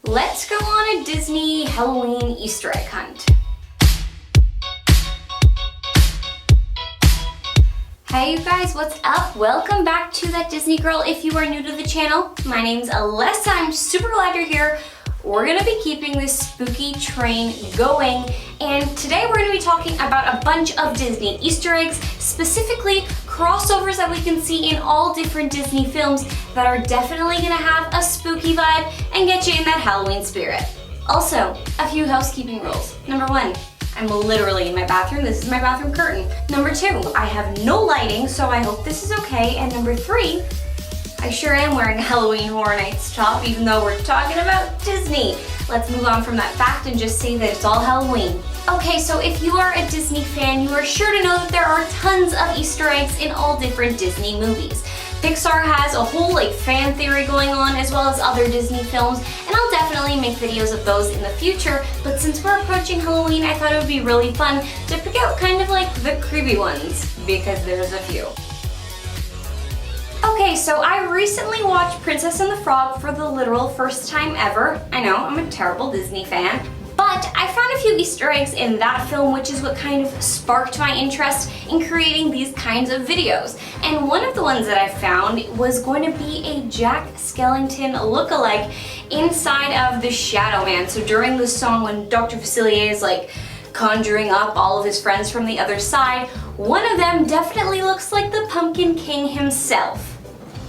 Let's go on a Disney Halloween Easter egg hunt. Hey you guys, what's up? Welcome back to That Disney Girl. If you are new to the channel, my name's Alessa. I'm super glad you're here. We're gonna be keeping this spooky train going, and today we're gonna be talking about a bunch of Disney Easter eggs, specifically crossovers that we can see in all different Disney films that are definitely gonna have a spooky vibe and get you in that Halloween spirit. Also, a few housekeeping rules. Number one, I'm literally in my bathroom. This is my bathroom curtain. Number two, I have no lighting, so I hope this is okay. And number three, I sure am wearing a Halloween Horror Nights top, even though we're talking about Disney. Let's move on from that fact and just say that it's all Halloween. Okay, so if you are a Disney fan, you are sure to know that there are tons of Easter eggs in all different Disney movies. Pixar has a whole fan theory going on, as well as other Disney films, and I'll definitely make videos of those in the future, but since we're approaching Halloween, I thought it would be really fun to pick out kind of the creepy ones, because there's a few. Okay, so I recently watched Princess and the Frog for the literal first time ever. I know, I'm a terrible Disney fan. But I found a few Easter eggs in that film, which is what kind of sparked my interest in creating these kinds of videos. And one of the ones that I found was going to be a Jack Skellington lookalike inside of the Shadow Man. So during the song when Dr. Facilier is conjuring up all of his friends from the other side, one of them definitely looks like the Pumpkin King himself.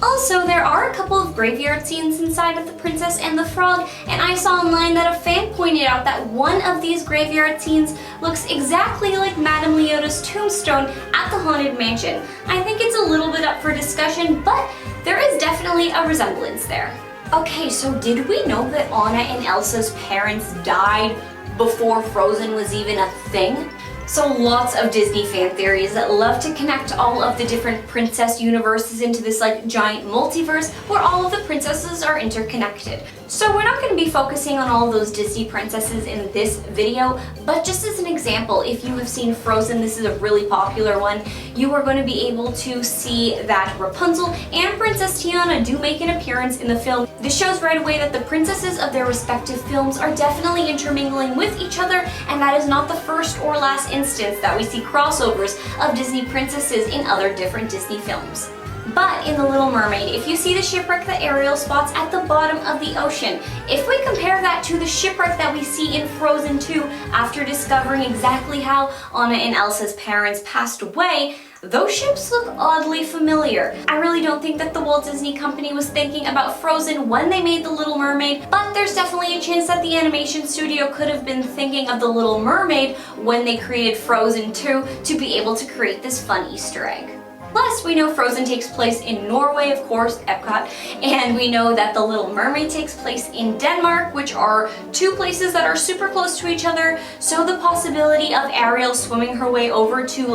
Also, there are a couple of graveyard scenes inside of The Princess and the Frog, and I saw online that a fan pointed out that one of these graveyard scenes looks exactly like Madame Leota's tombstone at the Haunted Mansion. I think it's a little bit up for discussion, but there is definitely a resemblance there. Okay, so did we know that Anna and Elsa's parents died before Frozen was even a thing? So lots of Disney fan theories that love to connect all of the different princess universes into this giant multiverse where all of the princesses are interconnected. So we're not going to be focusing on all those Disney princesses in this video, but just as an example, if you have seen Frozen, this is a really popular one, you are going to be able to see that Rapunzel and Princess Tiana do make an appearance in the film. This shows right away that the princesses of their respective films are definitely intermingling with each other, and that is not the first or last instance that we see crossovers of Disney princesses in other different Disney films. But in The Little Mermaid, if you see the shipwreck that Ariel spots at the bottom of the ocean, if we compare that to the shipwreck that we see in Frozen 2 after discovering exactly how Anna and Elsa's parents passed away, those ships look oddly familiar. I really don't think that the Walt Disney Company was thinking about Frozen when they made The Little Mermaid, but there's definitely a chance that the animation studio could have been thinking of The Little Mermaid when they created Frozen 2 to be able to create this fun Easter egg. Plus, we know Frozen takes place in Norway, of course, Epcot, and we know that The Little Mermaid takes place in Denmark, which are two places that are super close to each other, so the possibility of Ariel swimming her way over to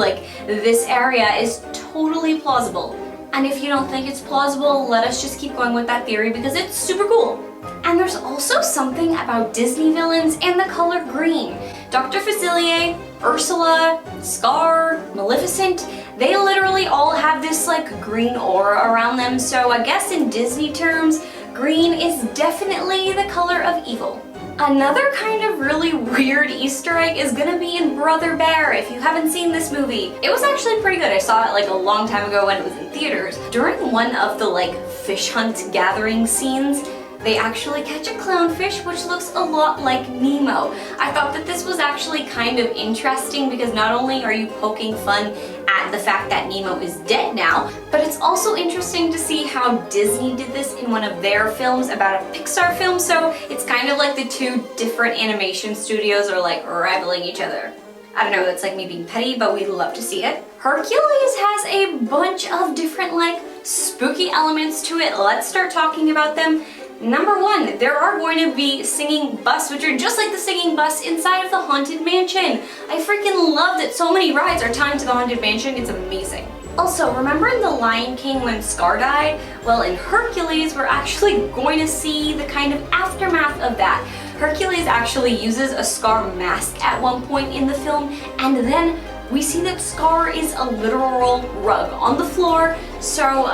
this area is totally plausible. And if you don't think it's plausible, let us just keep going with that theory because it's super cool. And there's also something about Disney villains and the color green. Dr. Facilier, Ursula, Scar, Maleficent, they literally all have this green aura around them, so I guess in Disney terms, green is definitely the color of evil. Another kind of really weird Easter egg is gonna be in Brother Bear if you haven't seen this movie. It was actually pretty good. I saw it a long time ago when it was in theaters. During one of the fish hunt gathering scenes, they actually catch a clownfish which looks a lot like Nemo. I thought that this was actually kind of interesting because not only are you poking fun at the fact that Nemo is dead now, but it's also interesting to see how Disney did this in one of their films about a Pixar film, so it's kind of like the two different animation studios are rivaling each other. I don't know, that's me being petty, but we'd love to see it. Hercules has a bunch of different spooky elements to it. Let's start talking about them. Number one, there are going to be singing bus, which are just like the singing bus inside of the Haunted Mansion. I freaking love that so many rides are timed to the Haunted Mansion. It's amazing. Also, remember in The Lion King when Scar died? Well, in Hercules, we're actually going to see the kind of aftermath of that. Hercules actually uses a Scar mask at one point in the film, and then we see that Scar is a literal rug on the floor, so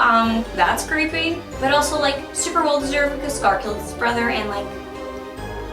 that's creepy, but also super well deserved because Scar killed his brother, and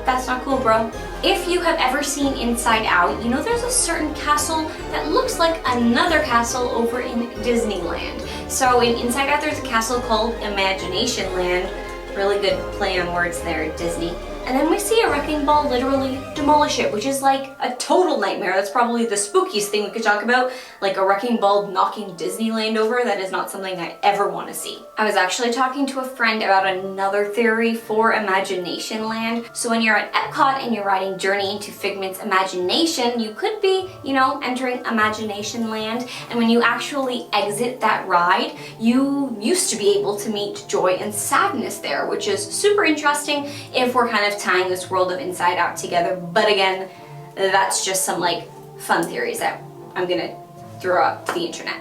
That's not cool, bro. If you have ever seen Inside Out, you know there's a certain castle that looks like another castle over in Disneyland. So in Inside Out, there's a castle called Imagination Land. Really good play on words there, Disney. And then we see a wrecking ball literally demolish it, which is like a total nightmare. That's probably the spookiest thing we could talk about, like a wrecking ball knocking Disneyland over. That is not something I ever want to see. I was actually talking to a friend about another theory for Imagination Land. So when you're at Epcot and you're riding Journey into Figment's imagination, you could be, you know, entering Imagination Land. And when you actually exit that ride, you used to be able to meet joy and sadness there, which is super interesting if we're kind of tying this world of Inside Out together. But again, that's just some like fun theories that I'm gonna throw up to the internet.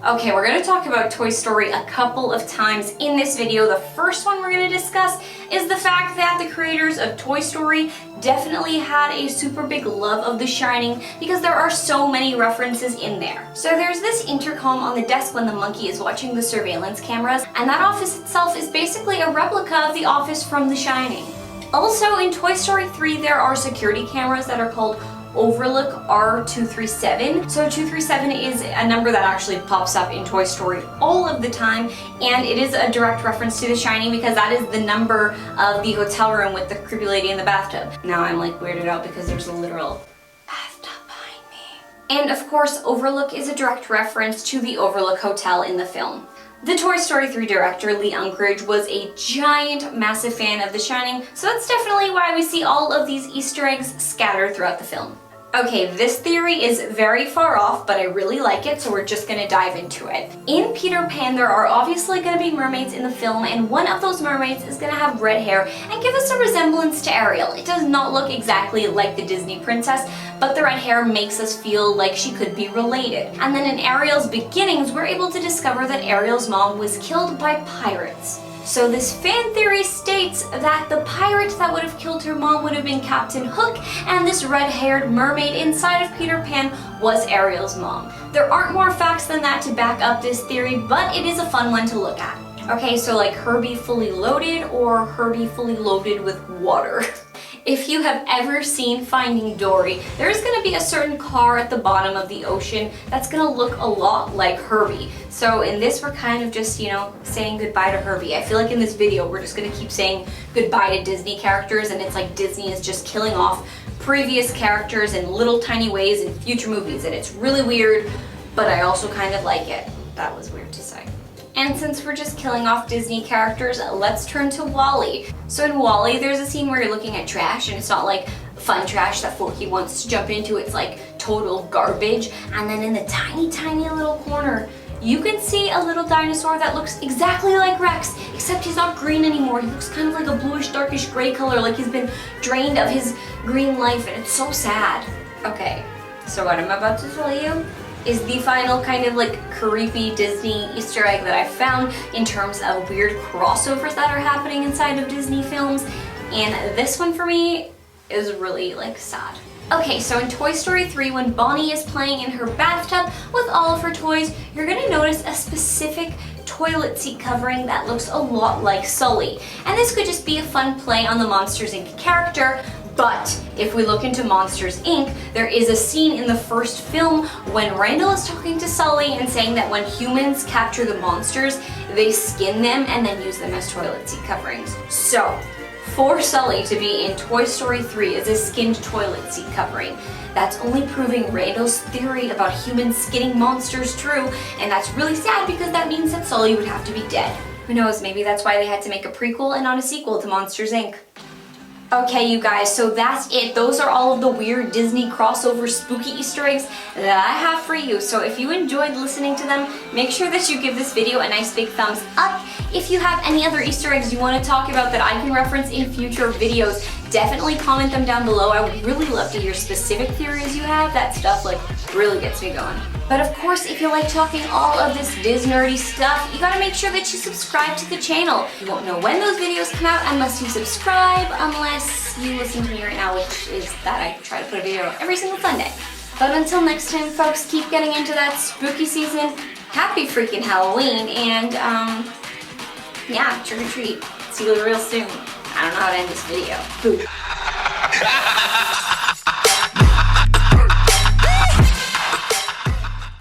Okay, we're gonna talk about Toy Story a couple of times in this video. The first one we're gonna discuss is the fact that the creators of Toy Story definitely had a super big love of The Shining because there are so many references in there. So there's this intercom on the desk when the monkey is watching the surveillance cameras, and that office itself is basically a replica of the office from The Shining. Also, in Toy Story 3, there are security cameras that are called Overlook R237. So 237 is a number that actually pops up in Toy Story all of the time, and it is a direct reference to The Shining because that is the number of the hotel room with the creepy lady in the bathtub. Now I'm like weirded out because there's a literal bathtub behind me. And of course, Overlook is a direct reference to the Overlook Hotel in the film. The Toy Story 3 director, Lee Unkrich, was a giant, massive fan of The Shining, so that's definitely why we see all of these Easter eggs scattered throughout the film. Okay, this theory is very far off, but I really like it, so we're just gonna dive into it. In Peter Pan, there are obviously gonna be mermaids in the film, and one of those mermaids is gonna have red hair and give us a resemblance to Ariel. It does not look exactly like the Disney princess, but the red hair makes us feel like she could be related. And then in Ariel's beginnings, we're able to discover that Ariel's mom was killed by pirates. So this fan theory states that the pirate that would have killed her mom would have been Captain Hook, and this red-haired mermaid inside of Peter Pan was Ariel's mom. There aren't more facts than that to back up this theory, but it is a fun one to look at. Okay, so like Herbie fully loaded or Herbie fully loaded with water. If you have ever seen Finding Dory, there's going to be a certain car at the bottom of the ocean that's going to look a lot like Herbie. So in this, we're kind of just, you know, saying goodbye to Herbie. I feel like in this video, we're just going to keep saying goodbye to Disney characters, and it's like Disney is just killing off previous characters in little tiny ways in future movies, and it's really weird, but I also kind of like it. That was weird to say. And since we're just killing off Disney characters, let's turn to WALL-E. So in WALL-E, there's a scene where you're looking at trash, and it's not like fun trash that Forky wants to jump into, it's like total garbage. And then in the tiny, tiny little corner, you can see a little dinosaur that looks exactly like Rex, except he's not green anymore. He looks kind of like a bluish, darkish gray color, like he's been drained of his green life, and it's so sad. Okay, so what I'm about to tell you is the final kind of like creepy Disney Easter egg that I found in terms of weird crossovers that are happening inside of Disney films, and this one for me is really like sad. Okay, so in Toy Story 3, when Bonnie is playing in her bathtub with all of her toys, you're gonna notice a specific toilet seat covering that looks a lot like Sully. And this could just be a fun play on the Monsters, Inc. character, but if we look into Monsters, Inc., there is a scene in the first film when Arendelle is talking to Sully and saying that when humans capture the monsters, they skin them and then use them as toilet seat coverings. So, for Sully to be in Toy Story 3 as a skinned toilet seat covering, that's only proving Randall's theory about humans skinning monsters true, and that's really sad because that means that Sully would have to be dead. Who knows, maybe that's why they had to make a prequel and not a sequel to Monsters, Inc. Okay, you guys, so that's it. Those are all of the weird Disney crossover spooky Easter eggs that I have for you. So if you enjoyed listening to them, make sure that you give this video a nice big thumbs up. If you have any other Easter eggs you want to talk about that I can reference in future videos, definitely comment them down below. I would really love to hear specific theories you have. That stuff like really gets me going. But of course, if you like talking all of this Disnerdy stuff, you gotta make sure that you subscribe to the channel. You won't know when those videos come out unless you subscribe, unless you listen to me right now, which is that I try to put a video out every single Sunday. But until next time, folks, keep getting into that spooky season. Happy freaking Halloween, and yeah, trick or treat. See you real soon. I don't know how to end this video. Boop.